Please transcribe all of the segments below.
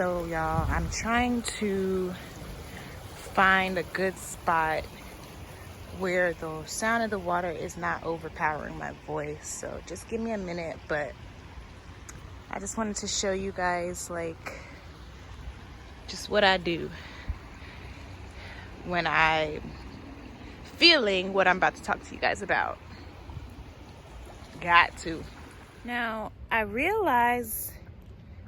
So y'all, I'm trying to find a good spot where the sound of the water is not overpowering my voice. So just give me a minute, but I just wanted to show you guys like just what I do when I'm feeling what I'm about to talk to you guys about. Got to. Now, I realize,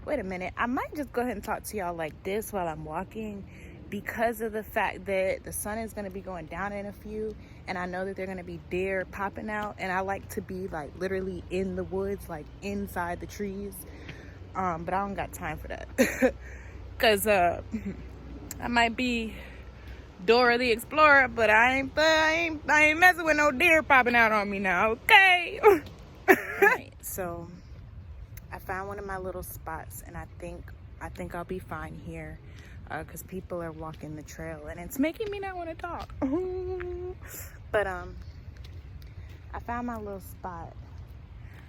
wait a minute, I might just go ahead and talk to y'all like this while I'm walking, because of the fact that the sun is going to be going down in a few, and I know that they're going to be deer popping out, and I like to be like literally in the woods, like inside the trees, but I don't got time for that because I might be Dora the Explorer, but I ain't messing with no deer popping out on me now, okay? Alright, so I found one of my little spots, and I think I'll be fine here, because people are walking the trail, and it's making me not want to talk. But I found my little spot,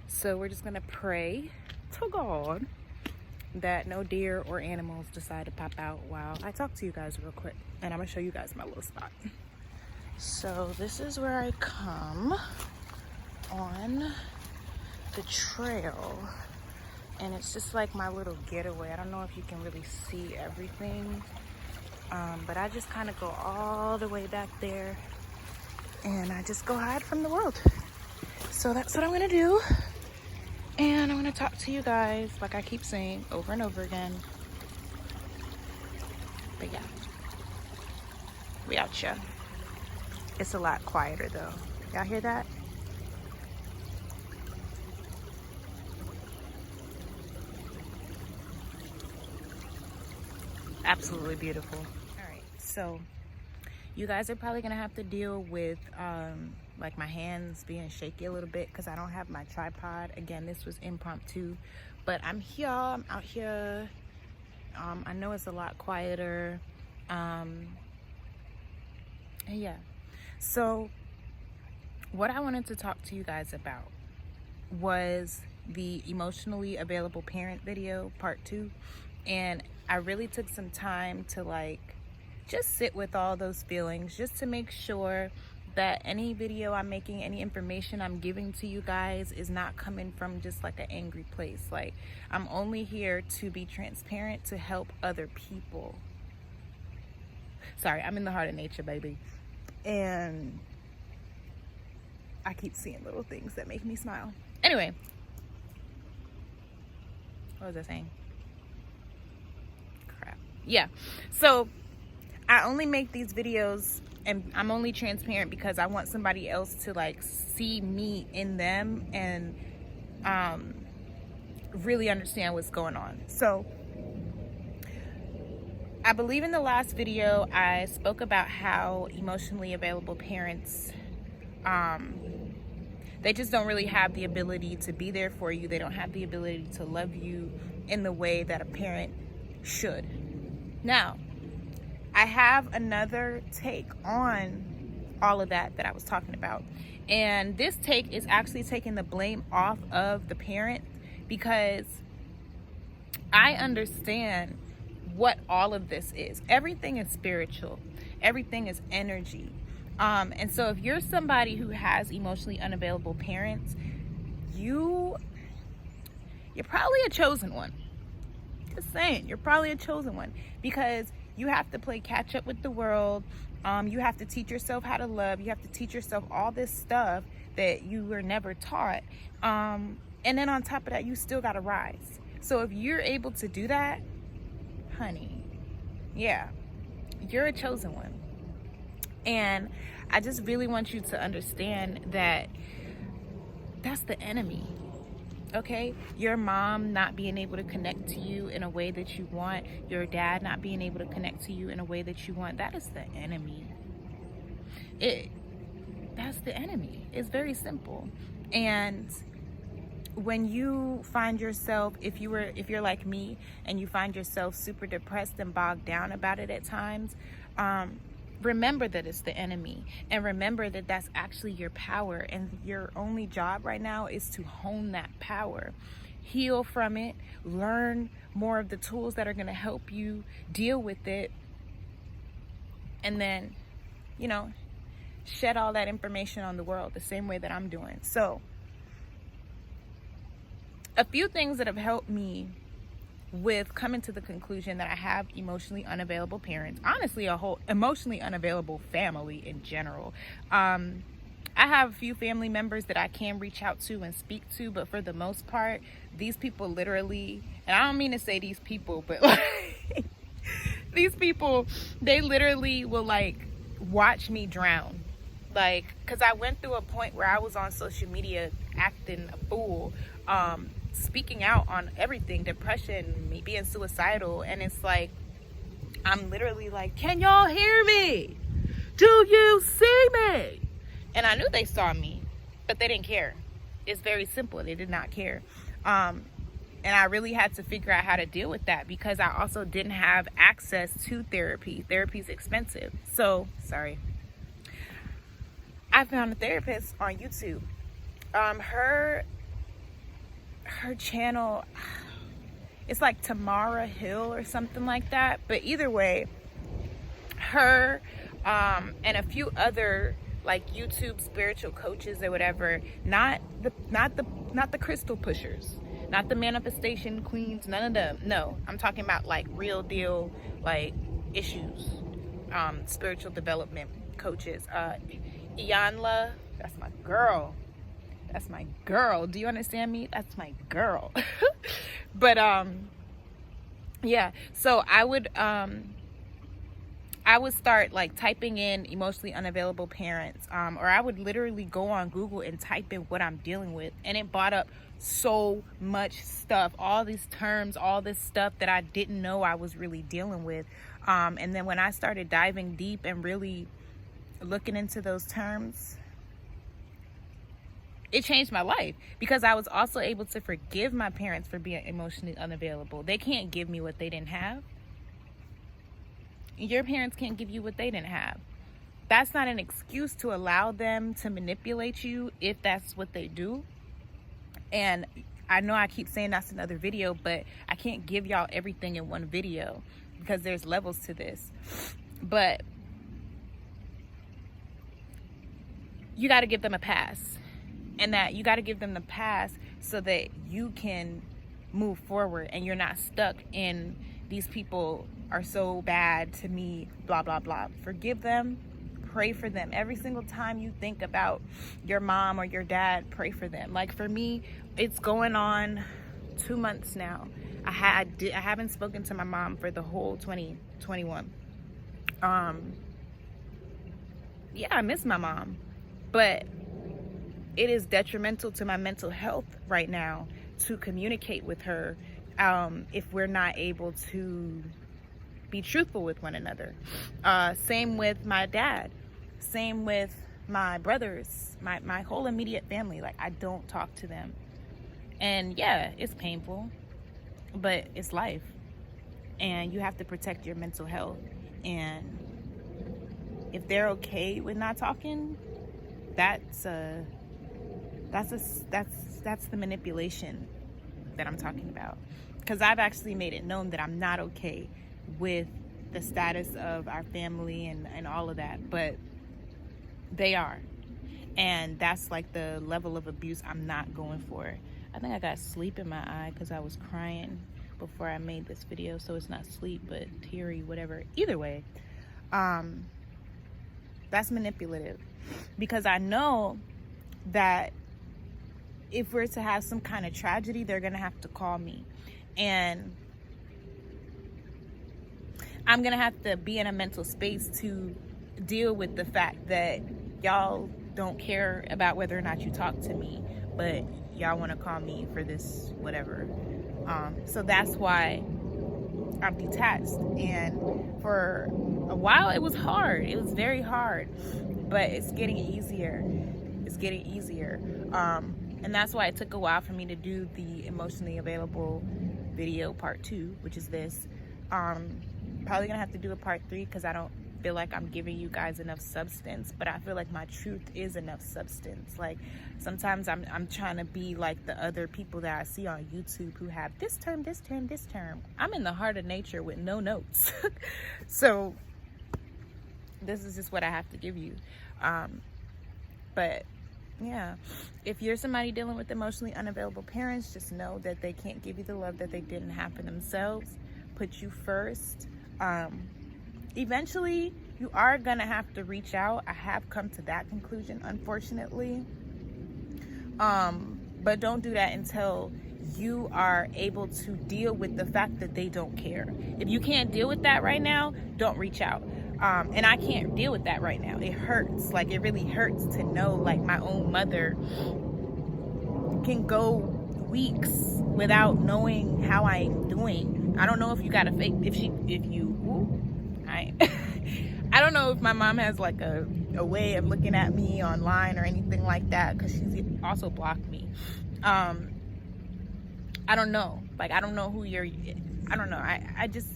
so we're just gonna pray to God that no deer or animals decide to pop out while I talk to you guys real quick, and I'm gonna show you guys my little spot. So this is where I come on the trail, and it's just like my little getaway. I don't know if you can really see everything, but I just kind of go all the way back there, and I just go hide from the world. So that's what I'm gonna do, and I'm gonna talk to you guys like I keep saying over and over again. But yeah, we out here. It's a lot quieter though. Y'all hear that? Absolutely beautiful. All right, so you guys are probably gonna have to deal with like my hands being shaky a little bit because I don't have my tripod. Again, this was impromptu, but I'm here, I'm out here. I know it's a lot quieter, and yeah. So what I wanted to talk to you guys about was the emotionally available parent video part 2, and I really took some time to like just sit with all those feelings, just to make sure that any video I'm making, any information I'm giving to you guys is not coming from just like an angry place. Like, I'm only here to be transparent, to help other people. Sorry, I'm in the heart of nature, baby. And I keep seeing little things that make me smile. Anyway, what was I saying? Crap. Yeah, so I only make these videos and I'm only transparent because I want somebody else to like see me in them and really understand what's going on. So I believe in the last video I spoke about how emotionally available parents, they just don't really have the ability to be there for you. They don't have the ability to love you in the way that a parent should. Now, I have another take on all of that I was talking about. And this take is actually taking the blame off of the parent, because I understand what all of this is. Everything is spiritual. Everything is energy. And so if you're somebody who has emotionally unavailable parents, you're probably a chosen one. Just saying, you're probably a chosen one, because you have to play catch up with the world. You have to teach yourself how to love. You have to teach yourself all this stuff that you were never taught. And then on top of that, you still got to rise. So if you're able to do that, honey, yeah, you're a chosen one. And I just really want you to understand that that's the enemy. Okay, your mom not being able to connect to you in a way that you want, your dad not being able to connect to you in a way that you want, that is the enemy. That's the enemy. It's very simple. And when you find yourself, if you're like me and you find yourself super depressed and bogged down about it at times, remember that it's the enemy, and remember that that's actually your power, and your only job right now is to hone that power. heal from it, learn more of the tools that are going to help you deal with it, and then, you know, shed all that information on the world the same way that I'm doing. So a few things that have helped me with coming to the conclusion that I have emotionally unavailable parents, honestly, a whole emotionally unavailable family in general. I have a few family members that I can reach out to and speak to, but for the most part, these people literally, and I don't mean to say these people, but like, these people, they literally will like watch me drown. Like, cause I went through a point where I was on social media acting a fool, speaking out on everything, depression, me being suicidal, and it's like, I'm literally like, can y'all hear me? Do you see me? And I knew they saw me, but they didn't care. It's very simple. They did not care. And I really had to figure out how to deal with that because I also didn't have access to therapy. Therapy's expensive. So, sorry. I found a therapist on YouTube. Her channel, it's like Tamara Hill or something like that. But either way, her and a few other like YouTube spiritual coaches or whatever, not the crystal pushers, not the manifestation queens, none of them. No, I'm talking about like real deal, like issues, spiritual development coaches. Iyanla, that's my girl. That's my girl. Do you understand me? That's my girl. But yeah. So I would start like typing in emotionally unavailable parents, or I would literally go on Google and type in what I'm dealing with, and it brought up so much stuff, all these terms, all this stuff that I didn't know I was really dealing with. And then when I started diving deep and really looking into those terms, it changed my life because I was also able to forgive my parents for being emotionally unavailable. They can't give me what they didn't have. Your parents can't give you what they didn't have. That's not an excuse to allow them to manipulate you if that's what they do. And I know I keep saying that's another video, but I can't give y'all everything in one video because there's levels to this. But you got to give them a pass. And that you got to give them the pass so that you can move forward and you're not stuck in these people are so bad to me, blah, blah, blah. Forgive them. Pray for them. Every single time you think about your mom or your dad, pray for them. Like for me, it's going on 2 months now. I haven't spoken to my mom for the whole 2021. Yeah, I miss my mom, but it is detrimental to my mental health right now to communicate with her if we're not able to be truthful with one another. Same with my dad. Same with my brothers, my whole immediate family. Like, I don't talk to them. And yeah, it's painful, but it's life. And you have to protect your mental health. And if they're okay with not talking, that's the manipulation that I'm talking about. Because I've actually made it known that I'm not okay with the status of our family and all of that, but they are. And that's like the level of abuse I'm not going for. I think I got sleep in my eye because I was crying before I made this video, so it's not sleep but teary, whatever. Either way, that's manipulative, because I know that if we're to have some kind of tragedy, they're gonna have to call me, and I'm gonna have to be in a mental space to deal with the fact that y'all don't care about whether or not you talk to me, but y'all want to call me for this whatever. So that's why I'm detached. And for a while it was hard. It was very hard, but it's getting easier. It's getting easier. And that's why it took a while for me to do the emotionally available video part 2, which is this. Probably gonna have to do a part 3 because I don't feel like I'm giving you guys enough substance, but I feel like my truth is enough substance. Like sometimes I'm trying to be like the other people that I see on YouTube who have this term, this term, this term. I'm in the heart of nature with no notes. So this is just what I have to give you. But yeah, if you're somebody dealing with emotionally unavailable parents, just know that they can't give you the love that they didn't have for themselves. Put you first. Eventually you are gonna have to reach out. I have come to that conclusion, unfortunately. But don't do that until you are able to deal with the fact that they don't care. If you can't deal with that right now, don't reach out. And I can't deal with that right now. It hurts. Like, it really hurts to know, like, my own mother can go weeks without knowing how I'm doing. I don't know if you got a fake, I don't know if my mom has like a way of looking at me online or anything like that, because she's also blocked me. I don't know. Like, I don't know who you're, I don't know. I just,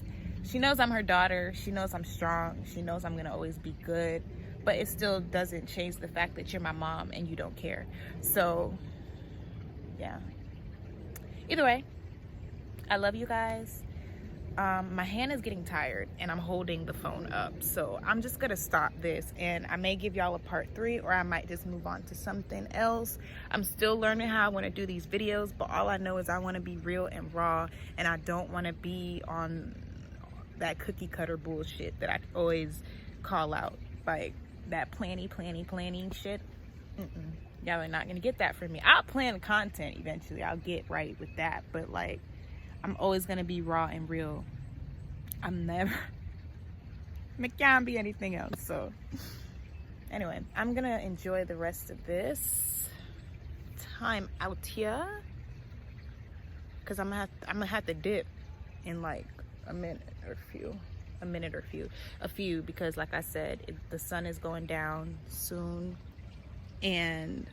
she knows I'm her daughter. She knows I'm strong. She knows I'm gonna always be good, but it still doesn't change the fact that you're my mom and you don't care. So yeah, either way, I love you guys. My hand is getting tired and I'm holding the phone up, so I'm just gonna stop this, and I may give y'all a part 3, or I might just move on to something else. I'm still learning how I want to do these videos, but all I know is I want to be real and raw, and I don't want to be on that cookie cutter bullshit that I always call out, like that planning shit. Y'all are not gonna get that from me. I'll plan content eventually. I'll get right with that, but like, I'm always gonna be raw and real. I'm never, I can't be anything else. So anyway, I'm gonna enjoy the rest of this time out here, because I'm gonna have to dip in like a minute or a few, because like I said, the sun is going down soon, and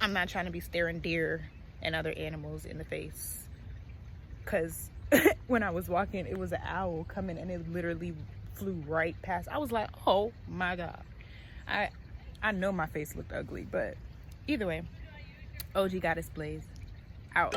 I'm not trying to be staring deer and other animals in the face, because when I was walking, it was an owl coming and it literally flew right past. I was like, oh my god. I know my face looked ugly, but either way, OG Goddess Blaze out.